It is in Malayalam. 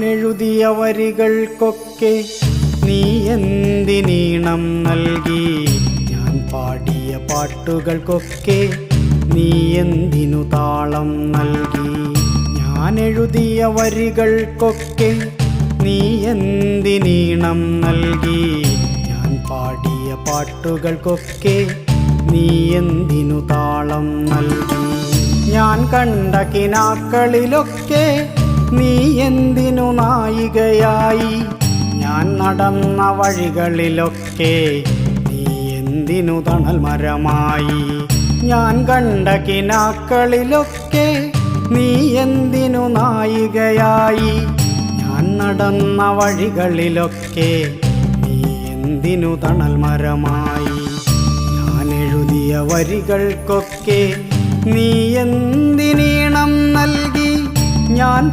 എഴുതിയ വരികൾക്കൊക്കെ നീ എന്തിനീണം നൽകി? ഞാൻ പാടിയ പാട്ടുകൾക്കൊക്കെ നീ എന്തിനു താളം നൽകി? ഞാൻ എഴുതിയ വരികൾക്കൊക്കെ നീ എന്തിനീണം നൽകി? ഞാൻ പാടിയ പാട്ടുകൾക്കൊക്കെ നീ എന്തിനു താളം നൽകി? ഞാൻ കണ്ട കിനാക്കളിലൊക്കെ നീ എന്തിനു നായികയായി? ഞാൻ നടന്ന വഴികളിലൊക്കെ നീ എന്തിനു തണൽ മരമായി? ഞാൻ കണ്ട കിനാക്കളിലൊക്കെ നീ എന്തിനു നായികയായി? ഞാൻ നടന്ന വഴികളിലൊക്കെ നീ എന്തിനു തണൽ മരമായി? ഞാൻ എഴുതിയ വരികൾക്കൊക്കെ നീ എന്തിനീണം നൽകി? ഞാൻ